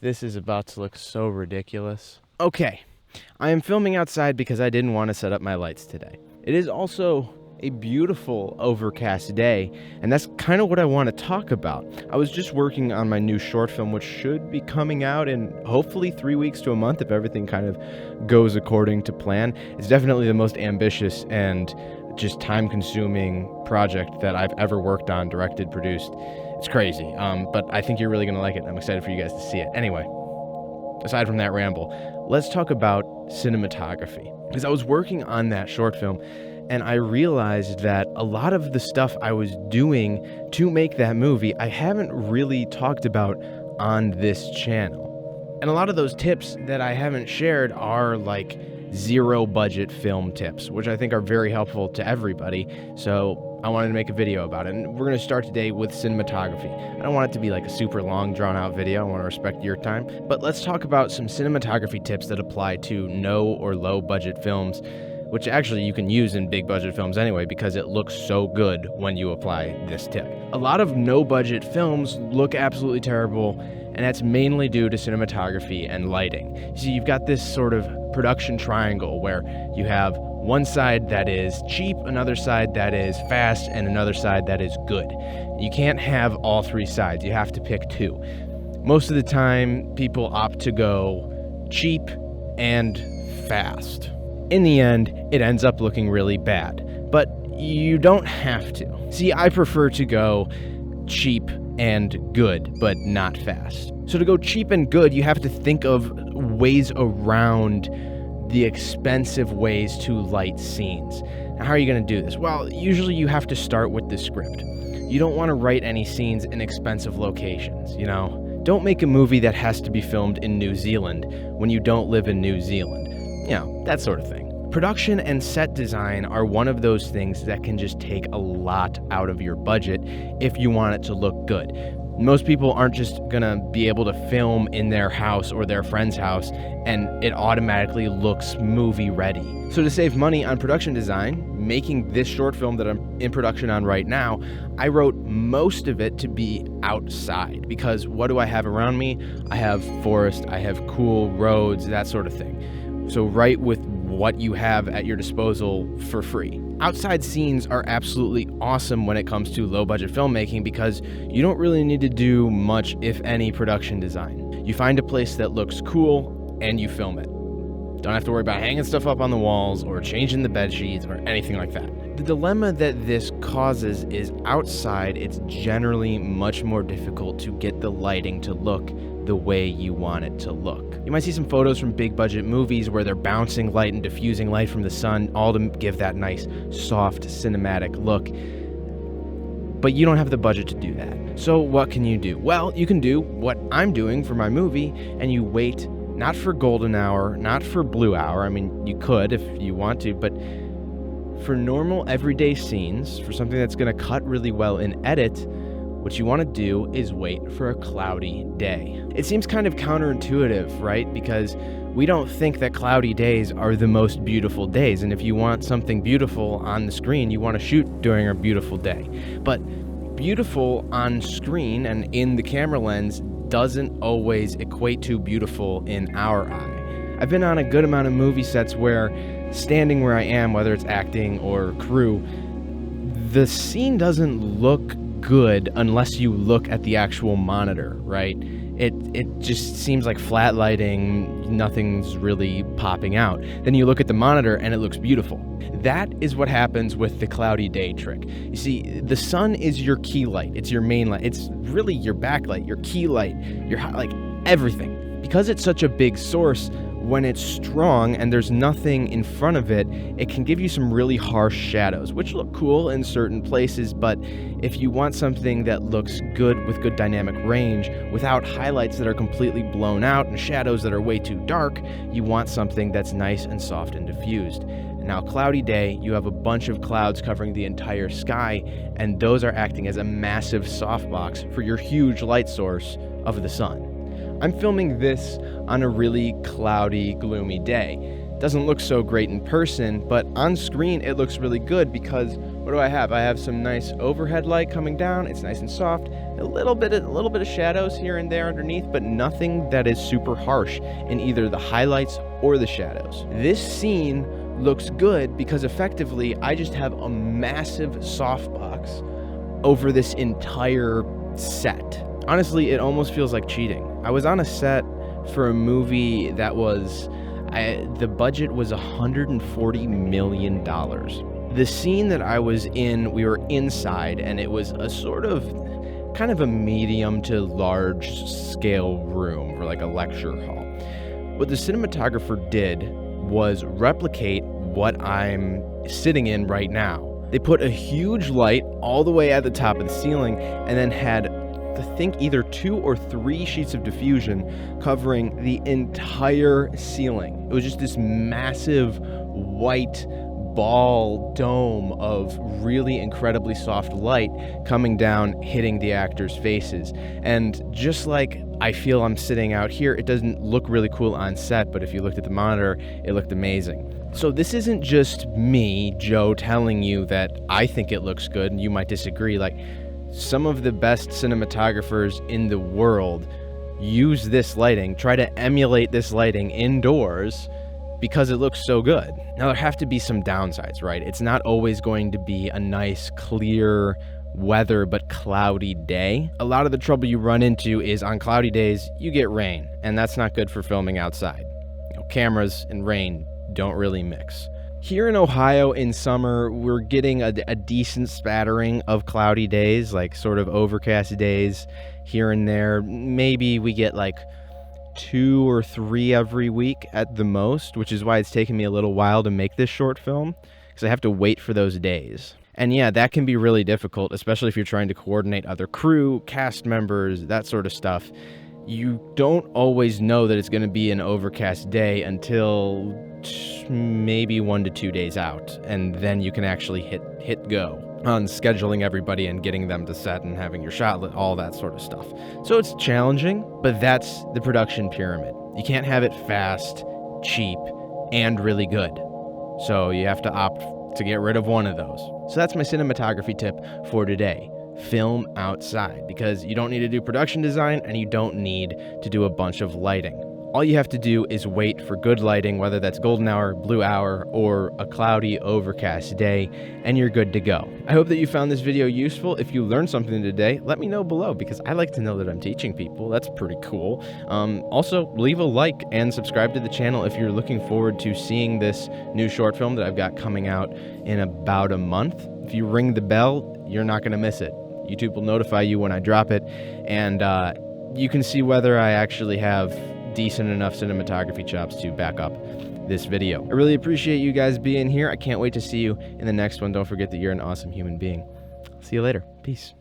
This is about to look so ridiculous. Okay, I am filming outside because I didn't want to set up my lights today. It is also a beautiful overcast day, and that's kind of what I want to talk about. I was just working on my new short film, which should be coming out in hopefully 3 weeks to a month if everything kind of goes according to plan. It's definitely the most ambitious and just time-consuming project that I've ever worked on, directed, produced. It's crazy, but I think you're really going to like it. I'm excited for you guys to see it. Anyway, aside from that ramble, let's talk about cinematography. Because I was working on that short film, and I realized that a lot of the stuff I was doing to make that movie, I haven't really talked about on this channel. And a lot of those tips that I haven't shared are like zero budget film tips, which I think are very helpful to everybody. So I wanted to make a video about it. And we're going to start today with cinematography. I don't want it to be like a super long, drawn out video. I want to respect your time. But let's talk about some cinematography tips that apply to no or low budget films, which actually you can use in big budget films anyway because it looks so good when you apply this tip. A lot of no budget films look absolutely terrible, and that's mainly due to cinematography and lighting. See, you've got this sort of production triangle where you have one side that is cheap, another side that is fast, and another side that is good. You can't have all three sides. You have to pick two. Most of the time, people opt to go cheap and fast. In the end, it ends up looking really bad, but you don't have to. See, I prefer to go cheap and good, but not fast. So to go cheap and good, you have to think of ways around the expensive ways to light scenes. Now, how are you going to do this? Well, usually you have to start with the script. You don't want to write any scenes in expensive locations, you know? Don't make a movie that has to be filmed in New Zealand when you don't live in New Zealand. You know, that sort of thing. Production and set design are one of those things that can just take a lot out of your budget if you want it to look good. Most people aren't just gonna be able to film in their house or their friend's house and it automatically looks movie ready. So to save money on production design, making this short film that I'm in production on right now, I wrote most of it to be outside because what do I have around me? I have forest, I have cool roads, that sort of thing. So write with what you have at your disposal for free. Outside scenes are absolutely awesome when it comes to low budget filmmaking because you don't really need to do much, if any, production design. You find a place that looks cool and you film it. Don't have to worry about hanging stuff up on the walls or changing the bed sheets or anything like that. The dilemma that this causes is outside, it's generally much more difficult to get the lighting to look the way you want it to look. You might see some photos from big budget movies where they're bouncing light and diffusing light from the sun, all to give that nice, soft, cinematic look. But you don't have the budget to do that. So what can you do? Well, you can do what I'm doing for my movie, and you wait not for golden hour, not for blue hour. I mean, you could if you want to, but for normal everyday scenes, for something that's going to cut really well in edit, what you want to do is wait for a cloudy day. It seems kind of counterintuitive, right? Because we don't think that cloudy days are the most beautiful days. And if you want something beautiful on the screen, you want to shoot during a beautiful day. But beautiful on screen and in the camera lens doesn't always equate to beautiful in our eye. I've been on a good amount of movie sets where standing where I am, whether it's acting or crew, the scene doesn't look good unless you look at the actual monitor, right? It just seems like flat lighting, nothing's really popping out. Then you look at the monitor and it looks beautiful. That is what happens with the cloudy day trick. You see, the sun is your key light. It's your main light. It's really your backlight, your key light, your like everything. Because it's such a big source, when it's strong and there's nothing in front of it, it can give you some really harsh shadows, which look cool in certain places, but if you want something that looks good with good dynamic range, without highlights that are completely blown out and shadows that are way too dark, you want something that's nice and soft and diffused. And now, cloudy day, you have a bunch of clouds covering the entire sky, and those are acting as a massive softbox for your huge light source of the sun. I'm filming this on a really cloudy, gloomy day. Doesn't look so great in person, but on screen it looks really good because what do I have? I have some nice overhead light coming down, it's nice and soft, A little bit of shadows here and there underneath, but nothing that is super harsh in either the highlights or the shadows. This scene looks good because effectively I just have a massive softbox over this entire set. Honestly, it almost feels like cheating. I was on a set for a movie that was, the budget was $140 million. The scene that I was in, we were inside, and it was a sort of, kind of a medium to large scale room, or like a lecture hall. What the cinematographer did was replicate what I'm sitting in right now. They put a huge light all the way at the top of the ceiling and then had, I think, either 2 or 3 sheets of diffusion covering the entire ceiling. It was just this massive white ball dome of really incredibly soft light coming down, hitting the actors' faces. And just like I feel I'm sitting out here, it doesn't look really cool on set, but if you looked at the monitor, it looked amazing. So this isn't just me, Joe, telling you that I think it looks good and you might disagree. Like, some of the best cinematographers in the world use this lighting, try to emulate this lighting indoors because it looks so good. Now, there have to be some downsides, right? It's not always going to be a nice, clear weather but cloudy day. A lot of the trouble you run into is on cloudy days, you get rain, and that's not good for filming outside. Cameras and rain don't really mix. Here in Ohio in summer, we're getting a decent spattering of cloudy days, like sort of overcast days here and there. Maybe we get like 2 or 3 every week at the most, which is why it's taken me a little while to make this short film, because I have to wait for those days. And yeah, that can be really difficult, especially if you're trying to coordinate other crew, cast members, that sort of stuff. You don't always know that it's going to be an overcast day until maybe 1 to 2 days out, and then you can actually hit go on scheduling everybody and getting them to set and having your shot lit, all that sort of stuff. So it's challenging, but that's the production pyramid. You can't have it fast, cheap, and really good. So you have to opt to get rid of one of those. So that's my cinematography tip for today. Film outside, because you don't need to do production design and you don't need to do a bunch of lighting. All you have to do is wait for good lighting, whether that's golden hour, blue hour, or a cloudy, overcast day, and you're good to go. I hope that you found this video useful. If you learned something today, let me know below, because I like to know that I'm teaching people. That's pretty cool. Also, leave a like and subscribe to the channel if you're looking forward to seeing this new short film that I've got coming out in about a month. If you ring the bell, you're not going to miss it. YouTube will notify you when I drop it, and you can see whether I actually have decent enough cinematography chops to back up this video. I really appreciate you guys being here. I can't wait to see you in the next one. Don't forget that you're an awesome human being. See you later. Peace.